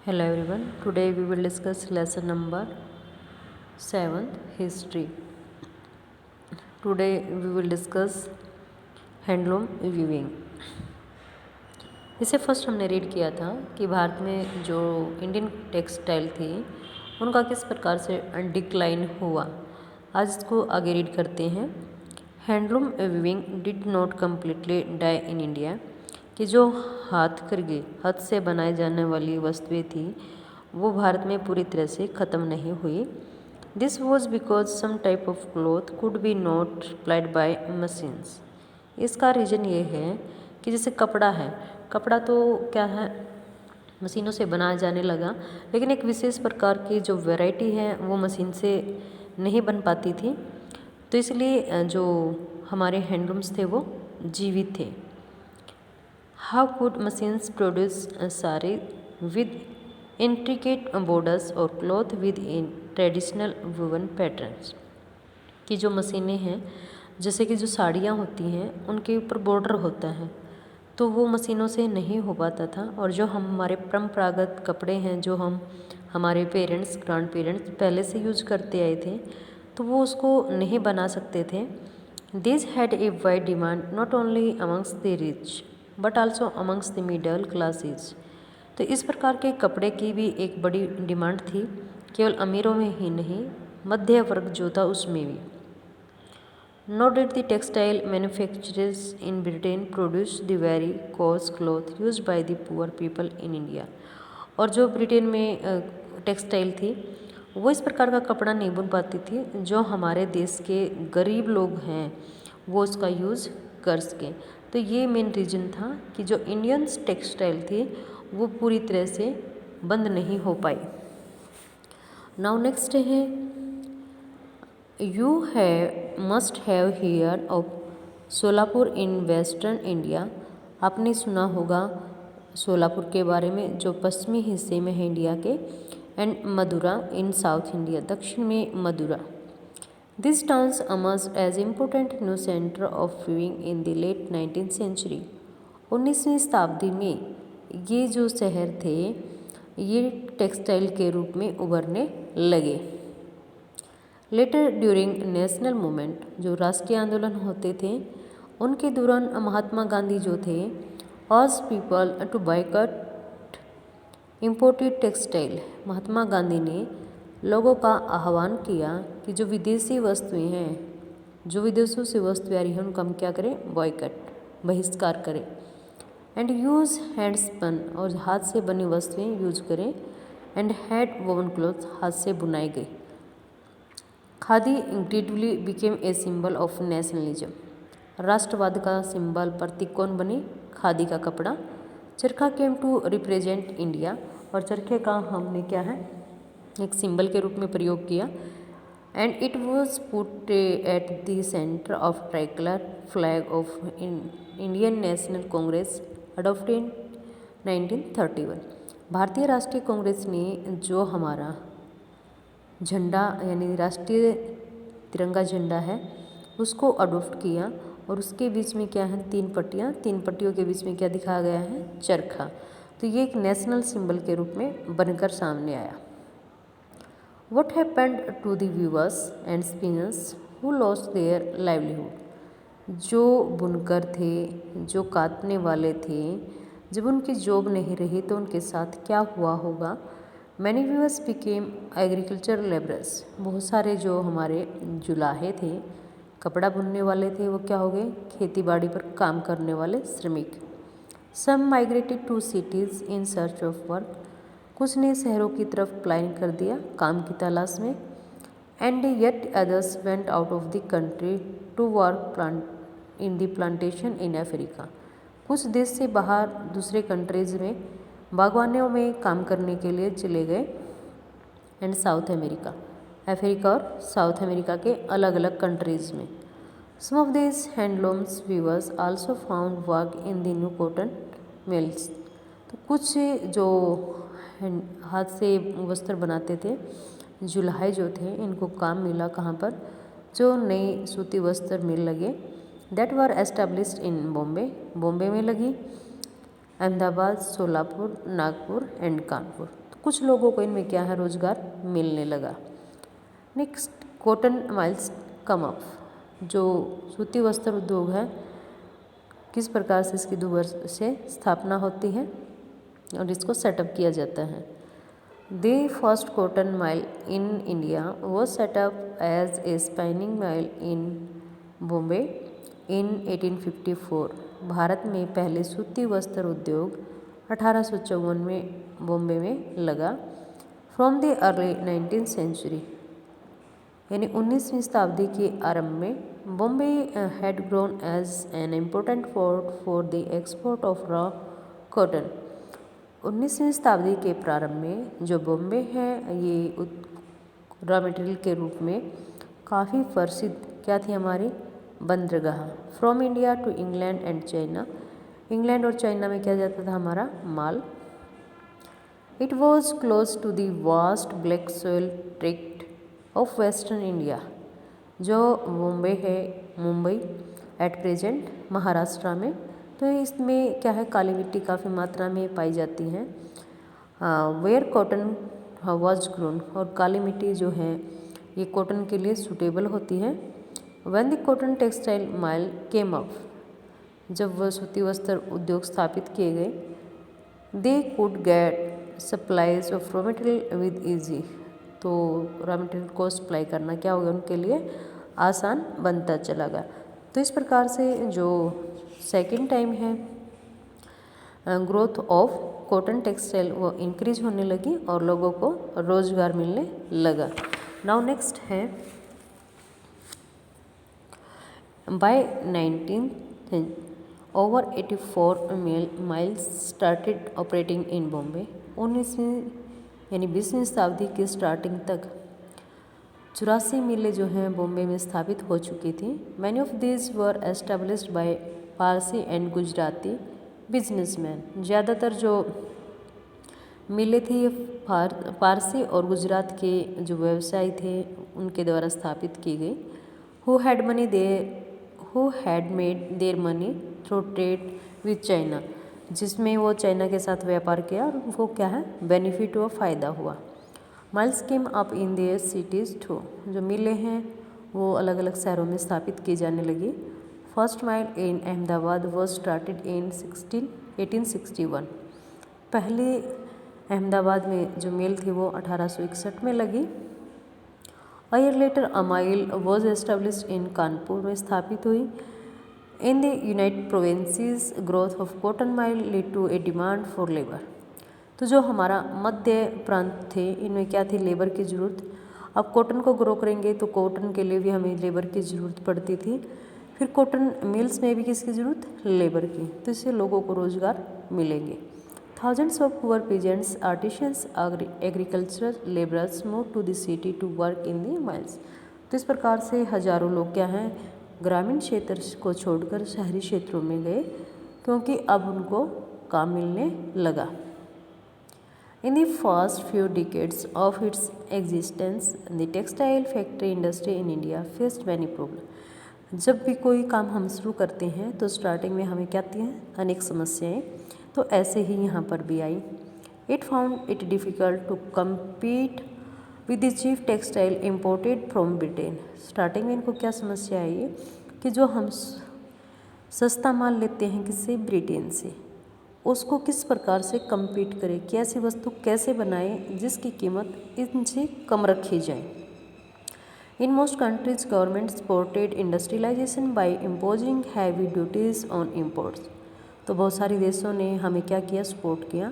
Hello everyone. Today we will discuss lesson number 7 history. Today we will discuss handloom weaving. इसे first हमने read किया था कि भारत में जो इंडियन टेक्सटाइल थी उनका किस प्रकार से डिक्लाइन हुआ. आज इसको आगे रीड करते हैं. Handloom weaving did not completely die in India. कि जो हाथ से बनाए जाने वाली वस्तुएं थी वो भारत में पूरी तरह से ख़त्म नहीं हुई. This was because some type of cloth could be not applied by machines. इसका रीज़न ये है कि जैसे कपड़ा तो क्या है मशीनों से बनाया जाने लगा, लेकिन एक विशेष प्रकार की जो वैरायटी है वो मशीन से नहीं बन पाती थी. तो इसलिए जो हमारे हैंडलूम्स थे वो जीवित थे. How could machines produce a sari with intricate borders or cloth with in traditional woven patterns? कि जो मशीनें हैं जैसे कि जो साड़ियाँ होती हैं उनके ऊपर बॉर्डर होता है तो वो मशीनों से नहीं हो पाता था. और जो हमारे परंपरागत कपड़े हैं जो हमारे पेरेंट्स ग्रैंड पेरेंट्स पहले से यूज करते आए थे तो वो उसको नहीं बना सकते थे. This had a wide demand not only amongst the rich but also amongst the middle classes. तो इस प्रकार के कपड़े की भी एक बड़ी डिमांड थी, केवल अमीरों में ही नहीं मध्य वर्ग जो था उसमें भी. Not did the textile manufacturers in Britain produce the very cost cloth use by the poor people in India. और जो ब्रिटेन में टेक्सटाइल थी वो इस प्रकार का कपड़ा नहीं बुन पाती थी जो हमारे देश के गरीब लोग हैं वो उसका यूज़ कर सकें. तो ये मेन रीज़न था कि जो इंडियंस टेक्सटाइल थी वो पूरी तरह से बंद नहीं हो पाई. नाउ नेक्स्ट है you must have here of Solapur in western India. आपने सुना होगा सोलापुर के बारे में जो पश्चिमी हिस्से में है इंडिया के. And Madura in south India, दक्षिण में Madura. These towns emerged as important new center of weaving in the late 19th century. 19वीं शताब्दी में ये जो शहर थे ये टेक्सटाइल के रूप में उभरने लगे. लेटर ड्यूरिंग नेशनल मूवमेंट, जो राष्ट्रीय आंदोलन होते थे उनके दौरान महात्मा गांधी जो थे urge people to boycott imported textile. Mahatma Gandhi ने लोगों का आह्वान किया कि जो विदेशी वस्तुएं हैं जो विदेशों से वस्तुएं आ रही हैं उनका हम क्या करें बॉयकॉट बहिष्कार करें. एंड यूज़ हैंड स्पन, और हाथ से बनी वस्तुएं यूज करें. एंड हैंड वोवन क्लॉथ, हाथ से बुनाई गई. Khadi gradually became a symbol of nationalism. राष्ट्रवाद का सिंबल प्रतीक कौन बने? खादी का कपड़ा. चरखा केम टू रिप्रेजेंट इंडिया, और चरखे का हमने क्या है एक सिंबल के रूप में प्रयोग किया. And it was put at the centre of tricolour flag of Indian national Congress adopted 1931. भारतीय राष्ट्रीय कांग्रेस ने जो हमारा झंडा यानी राष्ट्रीय तिरंगा झंडा है उसको अडॉप्ट किया. और उसके बीच में क्या है तीन पट्टियों के बीच में क्या दिखाया गया है चरखा. तो ये एक नेशनल सिंबल के रूप में बनकर सामने आया. What happened to the weavers and spinners who lost their livelihood? जो बुनकर थे जो काटने वाले थे जब उनकी जॉब नहीं रही तो उनके साथ क्या हुआ होगा. Many weavers became agricultural laborers. बहुत सारे जो हमारे जुलाहे थे कपड़ा बुनने वाले थे वो क्या हो गए खेती बाड़ी पर काम करने वाले श्रमिक. Some migrated to cities in search of work. कुछ ने शहरों की तरफ प्लान कर दिया काम की तलाश में. And yet others went out of the country to work in the plantation in Africa. कुछ देश से बाहर दूसरे कंट्रीज में बागवानियों में काम करने के लिए चले गए. एंड साउथ अमेरिका, अफ्रीका और साउथ अमेरिका के अलग अलग कंट्रीज में. Some of this handlooms weavers also found work in the new cotton mills. तो कुछ जो हाथ से वस्त्र बनाते थे जुलाहे जो थे इनको काम मिला कहाँ पर जो नई सूती वस्त्र मिल लगे. That were established in Bombay में लगी, अहमदाबाद, सोलापुर, नागपुर एंड कानपुर. कुछ लोगों को इनमें क्या है, रोजगार मिलने लगा। Next, cotton miles come up. जो सूती वस्त्र उद्योग है, किस प्रकार से इसकी 2 वर्ष से स्थापना होती है और इसको सेटअप किया जाता है। The first cotton mill in India was setup as a spinning mill in Bombay in 1854। Bharat में पहले सूती वस्त्र उद्योग 1854 में बॉम्बे में लगा। From the early 19th century, यानी 19वीं शताब्दी के आरंभ में Bombay had grown as an important port for the export of raw cotton. 19वीं शताब्दी के प्रारंभ में जो बॉम्बे है ये रॉ मटेरियल के रूप में काफ़ी प्रसिद्ध क्या थी हमारी बंदरगाह। From India to England and China, England और चाइना में किया जाता था हमारा माल। It was close to the vast black soil tract of western India. जो बॉम्बे है, मुंबई एट प्रेजेंट महाराष्ट्र में, तो इसमें क्या है, काली मिट्टी काफ़ी मात्रा में पाई जाती है। वेयर कॉटन वॉज ग्रोन, और काली मिट्टी जो है ये कॉटन के लिए सूटेबल होती है। When the cotton textile mile came up, जब वह सूती वस्त्र उद्योग स्थापित किए गए, they could get supplies of raw material with easy. तो रॉ मटेरियल को सप्लाई करना क्या हो गया उनके लिए आसान बनता चला गया। तो इस प्रकार से जो सेकेंड टाइम है ग्रोथ ऑफ कॉटन टेक्सटाइल वो इंक्रीज होने लगी और लोगों को रोजगार मिलने लगा। नाउ नेक्स्ट है by 19th over 84 mills started operating in Bombay. 19वीं यानी 20वीं शताब्दी की स्टार्टिंग तक 84 मिलें जो हैं बॉम्बे में स्थापित हो चुकी थी। Many of these were established by Parsi and Gujarati businessman. ज़्यादातर जो मिलें थी ये पारसी और गुजरात के जो व्यवसायी थे उनके द्वारा स्थापित की गई। Who had made their money through trade with China, जिसमें वो चाइना के साथ व्यापार किया और उनको क्या है बेनिफिट हुआ, फ़ायदा हुआ। Mills came up in their cities too, जो मिलें हैं वो अलग अलग शहरों में स्थापित की जाने लगी। First mile in Ahmedabad was started in 1861। पहले अहमदाबाद में जो मिल थी वो 1861 में लगी। A year later a mill was established in Kanpur में स्थापित हुई। In the United Provinces growth of cotton mill lead to a demand for labour. तो जो हमारा मध्य प्रांत थे इनमें क्या थी, लेबर की ज़रूरत। अब कॉटन को ग्रो करेंगे तो कॉटन के लिए भी हमें लेबर की ज़रूरत पड़ती थी। फिर कॉटन मिल्स में भी किसकी ज़रूरत, लेबर की, तो इससे लोगों को रोज़गार मिलेंगे। Thousands of poor peasants, artisans, agricultural labourers move to the city to work in the mills. तो इस प्रकार से हजारों लोग क्या हैं ग्रामीण क्षेत्र को छोड़कर शहरी क्षेत्रों में गए क्योंकि अब उनको काम मिलने लगा। In the first few decades of its existence, the textile factory industry in India faced many problems. जब भी कोई काम हम शुरू करते हैं तो स्टार्टिंग में हमें क्या आती हैं, अनेक समस्याएं। तो ऐसे ही यहाँ पर भी आई। It found it difficult to compete with the cheap textile imported from Britain. Starting में इनको क्या समस्या आई कि जो हम सस्ता माल लेते हैं किससे, ब्रिटेन से, उसको किस प्रकार से कम्पीट करें, कि ऐसी वस्तु कैसे बनाएं जिसकी कीमत इनसे कम रखी जाए। In most countries government supported industrialisation by imposing heavy duties on imports. तो बहुत सारे देशों ने हमें क्या किया, सपोर्ट किया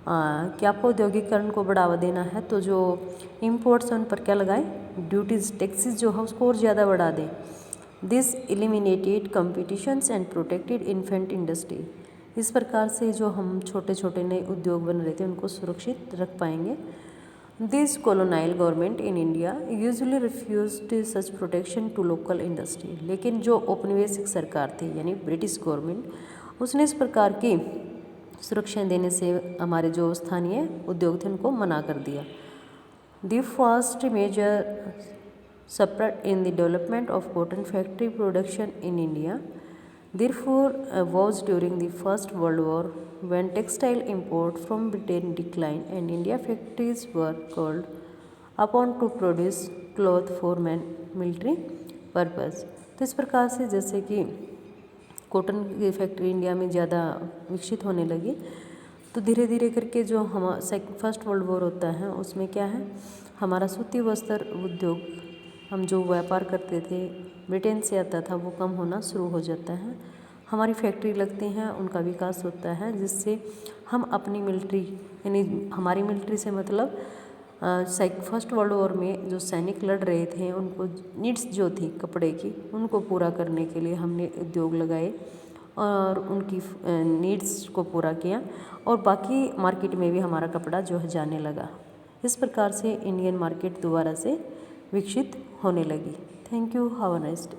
कि आपको औद्योगिकरण को बढ़ावा देना है तो जो इम्पोर्ट्स हैं उन पर क्या लगाएं, ड्यूटीज़, टैक्सेस जो है उसको और ज़्यादा बढ़ा दें। This eliminated competitions and protected infant industry. इस प्रकार से जो हम छोटे छोटे नए उद्योग बन रहे थे उनको सुरक्षित रख पाएंगे। This colonial government in India usually refused such protection to local industry. लेकिन जो औपनिवेशिक सरकार थी यानी ब्रिटिश गवर्नमेंट, उसने इस प्रकार की सुरक्षा देने से हमारे जो स्थानीय उद्योग थे उनको मना कर दिया। The first major support in the development of cotton factory production in India Therefore, was during the First World War when textile import from Britain declined and India factories were called upon to produce cloth for military purpose। तो इस प्रकार से जैसे कि cotton की factory India में ज़्यादा विकसित होने लगी, तो धीरे धीरे करके जो फर्स्ट वर्ल्ड वॉर होता है उसमें क्या है, हमारा सूती वस्त्र उद्योग, हम जो व्यापार करते थे ब्रिटेन से आता था, वो कम होना शुरू हो जाता है। हमारी फैक्ट्री लगती हैं, उनका विकास होता है, जिससे हम अपनी मिलिट्री यानी हमारी मिलिट्री से मतलब फर्स्ट वर्ल्ड वॉर में जो सैनिक लड़ रहे थे उनको नीड्स जो थी कपड़े की, उनको पूरा करने के लिए हमने उद्योग लगाए और उनकी नीड्स को पूरा किया और बाकी मार्केट में भी हमारा कपड़ा जो है जाने लगा। इस प्रकार से इंडियन मार्केट दोबारा से विकसित होने लगी। Thank you, have a nice day.